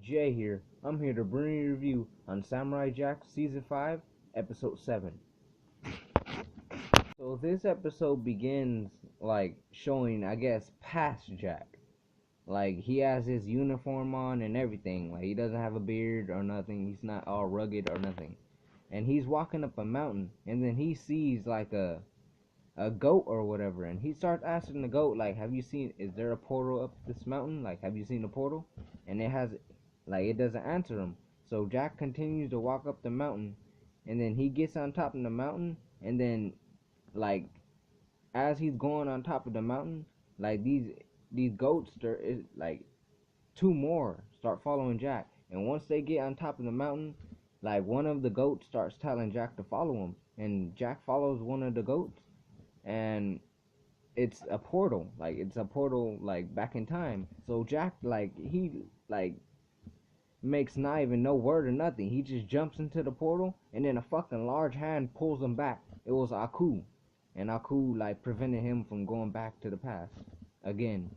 Jay here. I'm here to bring you a review on Samurai Jack Season 5, Episode 7. So this episode begins, showing, I guess, past Jack. Like, he has his uniform on and everything. Like, he doesn't have a beard or nothing. He's not all rugged or nothing. And he's walking up a mountain, and then he sees, a goat or whatever, and he starts asking the goat, like, is there a portal up this mountain? Like, have you seen a portal? And it doesn't answer him. So Jack continues to walk up the mountain, and then he gets on top of the mountain, and then, like, as he's going on top of the mountain, like, these goats, two more start following Jack. And once they get on top of the mountain, like, one of the goats starts telling Jack to follow him, and Jack follows one of the goats, and it's a portal, back in time. So Jack, makes not even no word or nothing. He just jumps into the portal, and then a fucking large hand pulls him back. It was Aku, and Aku, like, prevented him from going back to the past again,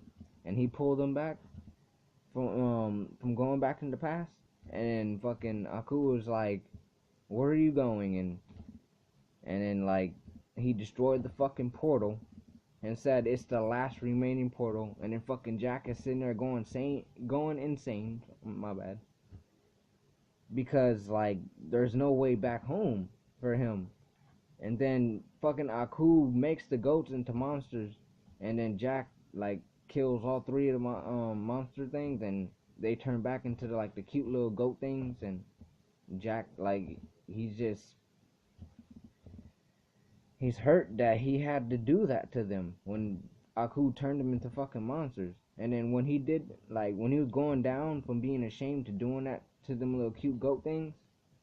and he pulled him back from going back in the past. And fucking Aku was like, where are you going? And then, like, he destroyed the fucking portal and said it's the last remaining portal. And then fucking Jack is sitting there going insane, my bad, because, like, there's no way back home for him. And then fucking Aku makes the goats into monsters, and then Jack, like, kills all three of the monster things, and they turn back into the cute little goat things. And Jack, like, he's hurt that he had to do that to them when Aku turned them into fucking monsters. And then when he was going down from being ashamed to doing that to them little cute goat things,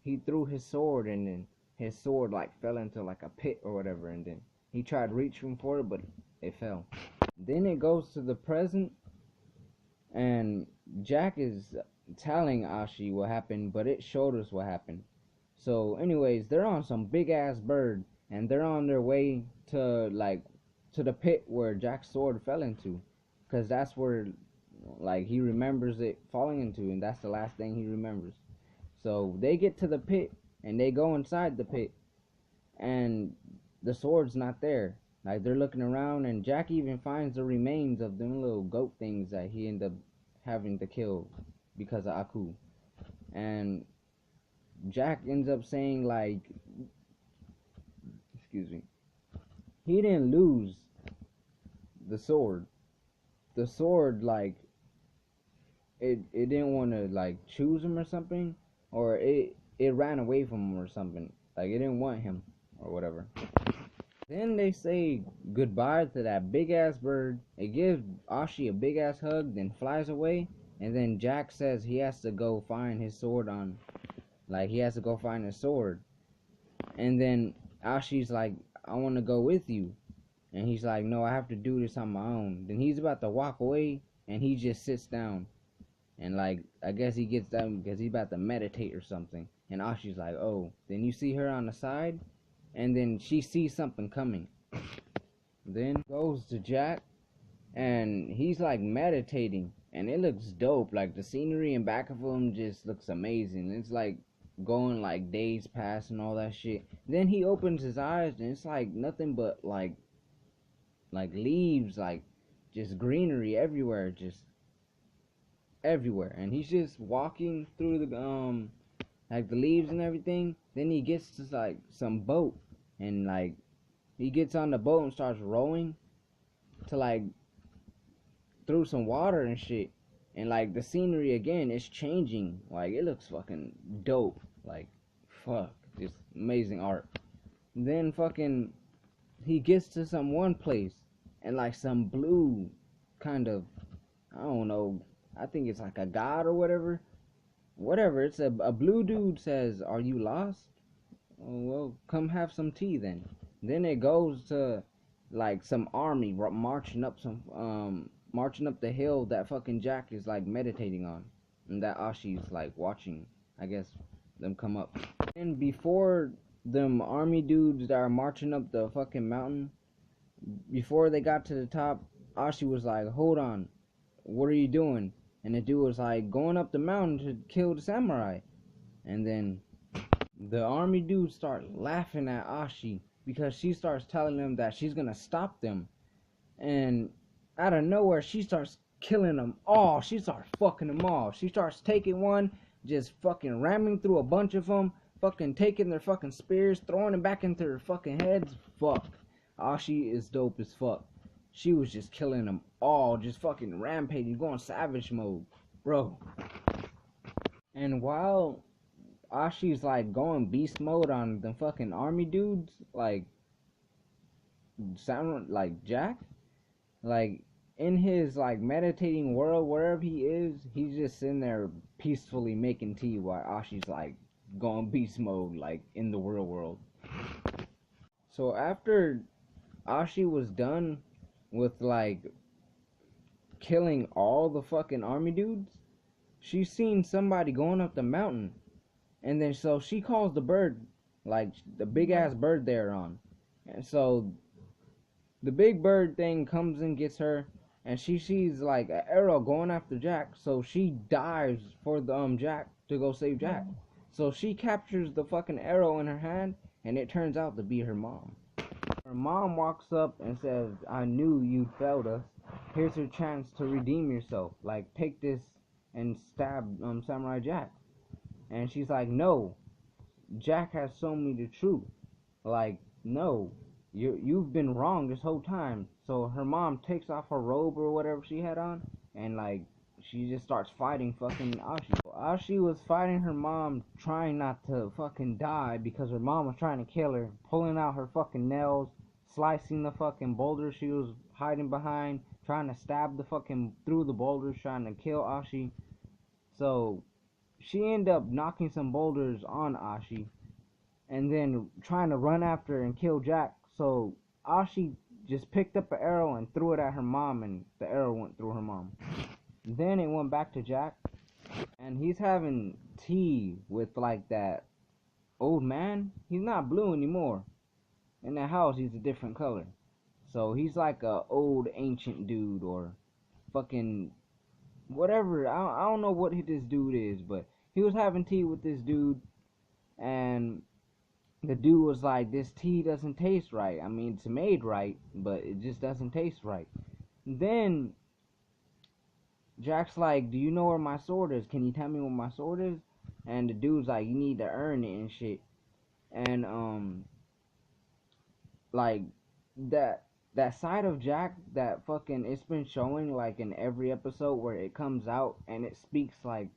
he threw his sword, and then his sword, like, fell into, like, a pit or whatever. And then he tried reaching for it, but it fell. Then it goes to the present, and Jack is telling Ashi what happened, but it showed us what happened. So anyways, they're on some big ass bird, and they're on their way to the pit where Jack's sword fell into, because that's where, like, he remembers it falling into, and that's the last thing he remembers. So they get to the pit, and they go inside the pit, and the sword's not there. Like, they're looking around, and Jack even finds the remains of them little goat things that he ended up having to kill because of Aku. And Jack ends up saying, like, excuse me, he didn't lose the sword. The sword, like, it didn't want to, like, choose him or something, or it ran away from him or something. Like, it didn't want him or whatever. Then they say goodbye to that big ass bird. It gives Ashi a big ass hug, then flies away. And then Jack says he has to go find his sword he has to go find his sword. And then Ashi's like, I want to go with you. And he's like, no, I have to do this on my own. Then he's about to walk away, and he just sits down. And, like, I guess he gets down because he's about to meditate or something. And Ashi's like, oh. Then you see her on the side, and then she sees something coming. Then goes to Jack, and he's, like, meditating, and it looks dope. Like, the scenery in back of him just looks amazing. It's like going, like, days past and all that shit. Then he opens his eyes, and it's like nothing but like leaves, like, just greenery everywhere, just everywhere. And he's just walking through the like, the leaves and everything. Then he gets to, like, some boat, and, like, he gets on the boat and starts rowing to, like, through some water and shit. And, like, the scenery again is changing. Like, it looks fucking dope. Like, fuck, just amazing art. Then fucking he gets to some one place, and, like, some blue kind of, I don't know, I think it's like a god or whatever. It's a blue dude says, are you lost? Oh, well, come have some tea then. Then it goes to, like, some army marching up the hill that fucking Jack is, like, meditating on, and that Ashi's, like, watching, I guess, them come up. And before them army dudes that are marching up the fucking mountain, before they got to the top, Ashi was like, hold on, what are you doing? and the dude was like going up the mountain to kill the samurai. And then the army dudes start laughing at Ashi because she starts telling them that she's gonna stop them. And out of nowhere, she starts killing them all. She starts fucking them all. She starts taking one, just fucking ramming through a bunch of them, fucking taking their fucking spears, throwing them back into their fucking heads. Fuck. Ashi is dope as fuck. She was just killing them all, just fucking rampaging, going savage mode, bro. And while Ashi's like going beast mode on the fucking army dudes, like sound like Jack, like in his like meditating world, wherever he is, he's just sitting there peacefully making tea while Ashi's like going beast mode, like in the real world. So after Ashi was done with like killing all the fucking army dudes, she seen somebody going up the mountain, and then so she calls the bird, like the big ass bird they're on, and so the big bird thing comes and gets her, and she sees like an arrow going after Jack, so she dives for the Jack to go save Jack. So she captures the fucking arrow in her hand, and it turns out to be her mom. Her mom walks up and says, "I knew you'd failed us. Here's your chance to redeem yourself. Like, take this and stab Samurai Jack." And she's like, "No, Jack has shown me the truth. Like, no, you've been wrong this whole time." So her mom takes off her robe or whatever she had on, and like she just starts fighting fucking Ashi. Ashi was fighting her mom, trying not to fucking die because her mom was trying to kill her, pulling out her fucking nails, slicing the fucking boulder she was hiding behind, trying to stab the fucking through the boulders, trying to kill Ashi. So she ended up knocking some boulders on Ashi, and then trying to run after and kill Jack. So Ashi just picked up an arrow and threw it at her mom, and the arrow went through her mom. Then it went back to Jack, and he's having tea with like that old man. He's not blue anymore. In the house, he's a different color. So he's like a old ancient dude or fucking whatever. I don't know what this dude is, but he was having tea with this dude, and the dude was like, "This tea doesn't taste right. I mean, it's made right, but it just doesn't taste right." Then Jack's like, "Do you know where my sword is? Can you tell me where my sword is?" And the dude's like, "You need to earn it and shit." And like that side of Jack that fucking it's been showing like in every episode where it comes out and it speaks like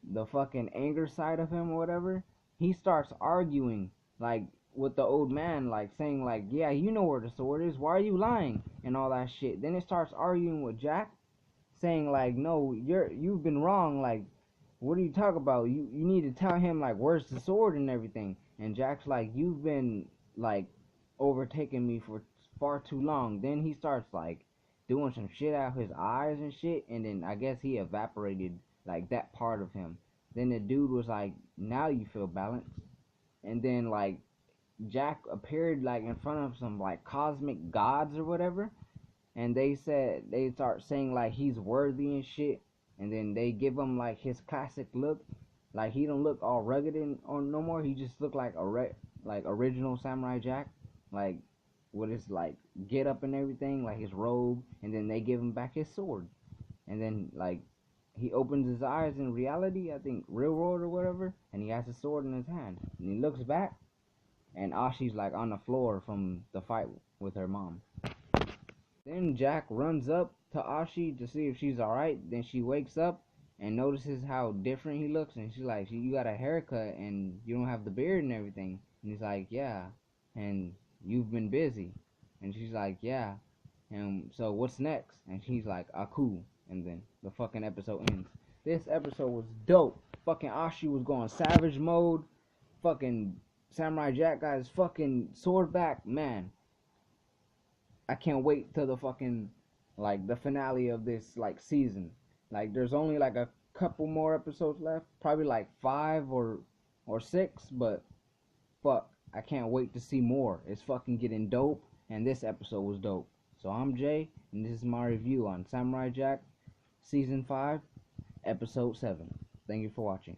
the fucking anger side of him or whatever. He starts arguing like with the old man, like saying like, "Yeah, you know where the sword is. Why are you lying?" and all that shit. Then it starts arguing with Jack, saying like, "No, you've been wrong. Like, what are you talking about? You need to tell him like where's the sword and everything." And Jack's like, "You've been like overtaking me for far too long." Then he starts like doing some shit out of his eyes and shit, and then I guess he evaporated like that part of him. Then the dude was like, "Now you feel balanced." And then like Jack appeared like in front of some like cosmic gods or whatever, and they start saying like he's worthy and shit, and then they give him like his classic look, like he don't look all rugged and or no more. He just look like like original Samurai Jack, like with his like get up and everything, like his robe, and then they give him back his sword, and then like he opens his eyes in reality, I think real world or whatever, and he has a sword in his hand, and he looks back, and Ashi's like on the floor from the fight with her mom. Then Jack runs up to Ashi to see if she's alright. Then she wakes up and notices how different he looks, and she's like, "You got a haircut and you don't have the beard and everything." And he's like, "Yeah, and you've been busy." And she's like, "Yeah, and so what's next?" And she's like, "Aku." And then the fucking episode ends. This episode was dope. Fucking Ashi was going savage mode. Fucking Samurai Jack got his fucking sword back. Man, I can't wait till the fucking like the finale of this like season. Like there's only like a couple more episodes left, probably like 5 or 6, but fuck, I can't wait to see more. It's fucking getting dope, and this episode was dope. So I'm Jay, and this is my review on Samurai Jack Season 5, Episode 7. Thank you for watching.